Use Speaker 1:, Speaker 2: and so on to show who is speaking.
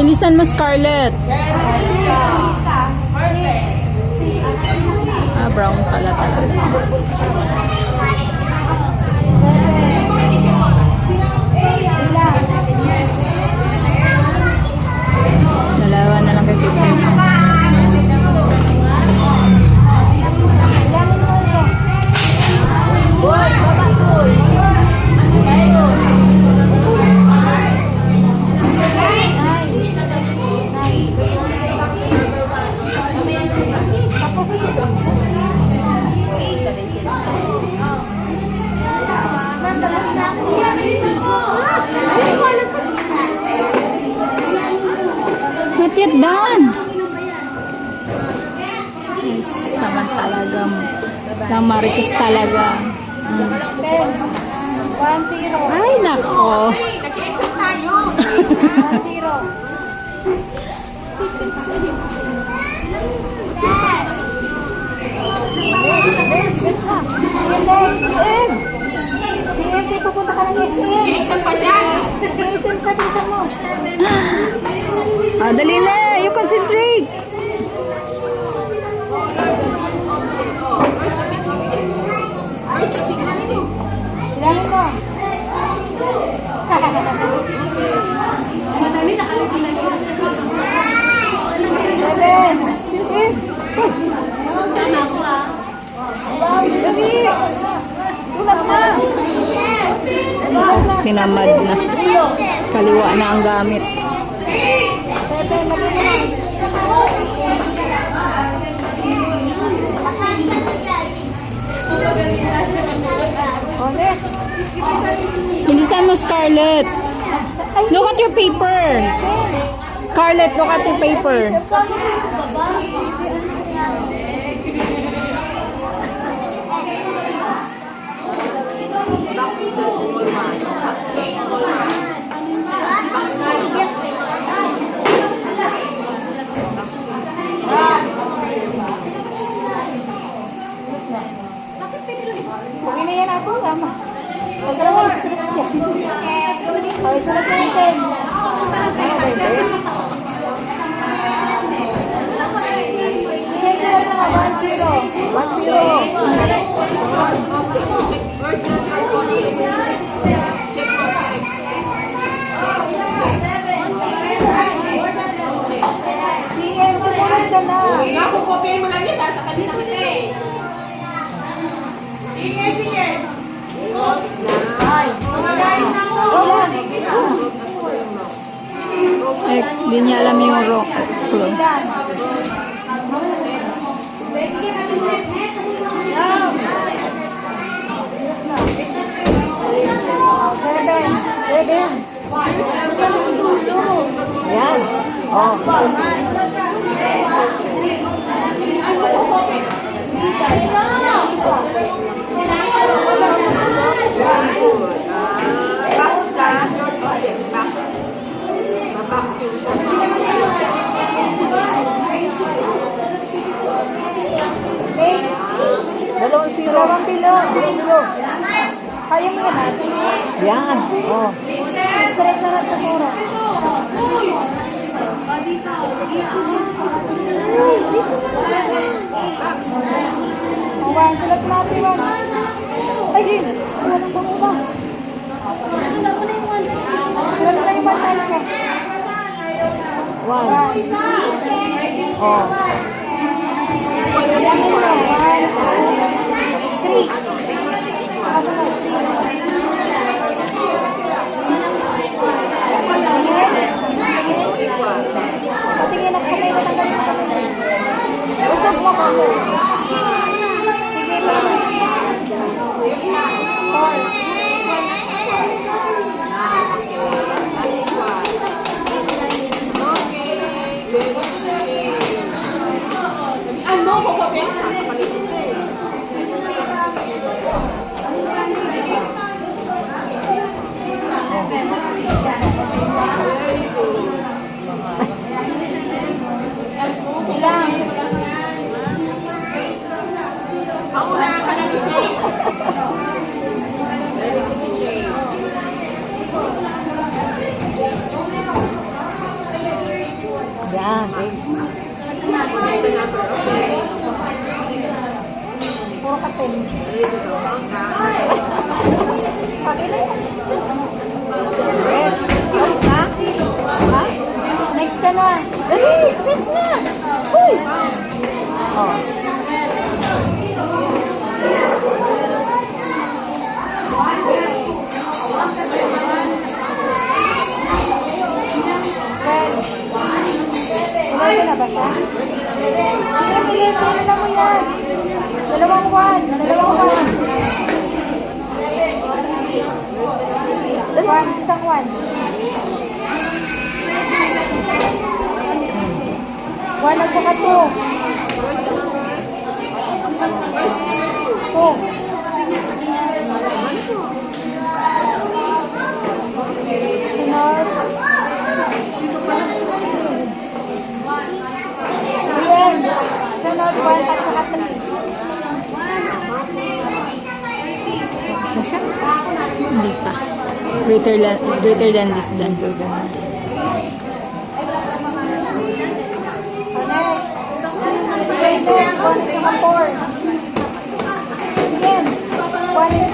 Speaker 1: Bilisan mo, Scarlett. Ah, brown pala talaga. Dalawa na lang kay teacher. Not yet done. Yes, naman talaga. Lang marites talaga.
Speaker 2: 1-0.
Speaker 1: Ay, nako.
Speaker 2: Nag-exit tayo. 1-0. Pupunta ka ng SM. SM pa dyan. SM ka dito mo.
Speaker 1: Ah, dali na. You concentrate.
Speaker 2: Ilalim mo. Madali na kami pinagawa. 7. Dali. Tulad na.
Speaker 1: Tinamad na. Kaliwa na ang gamit.
Speaker 2: 7.
Speaker 1: Bilisan mo, Scarlett. Look at your paper. Scarlett, look at your paper.
Speaker 2: Huwag na yan ako, tama. Huwag ka naman stress dyan. Okay, sulat natin. Hindi, sulat na 1-0. Sige, sumunod ka na.
Speaker 3: Nakukopyahin mo lang niya, sasakalin na kita eh. Sige.
Speaker 1: X, di niya alam yung rock. Close.
Speaker 2: Yan. Oh.
Speaker 3: Box ka. Box. Mabox yung
Speaker 2: Dalawang pilo. Kaya mo yan natin. Yan. Oh. Stress na lang siguro. Awan, sulat natin yan. Ay, din. Walang banguba. Sulat mo na yung 1. Sulat mo na yung 1 tayo ka. 1. Oh. Yan mo na. 1, 2, 3. Patingin ako may matanggal na kami. Usap mo ka mo. Sige mo.
Speaker 3: 4. Ano ko pa sasakalin kita eh.
Speaker 2: natin. Okay na yan. Red. Next na? Ha? Next ka na. Dali! Next na! Uy! Oh. Red. Kumain ka na ba siya? Bilis, na mo yan. Dalawang one. Isang one. One at saka two. Two. Sunod. Ayan. Sunod, one at saka three.
Speaker 1: Hindi pa. Greater than this than.
Speaker 2: O, next. Next, one at saka four. Again. One at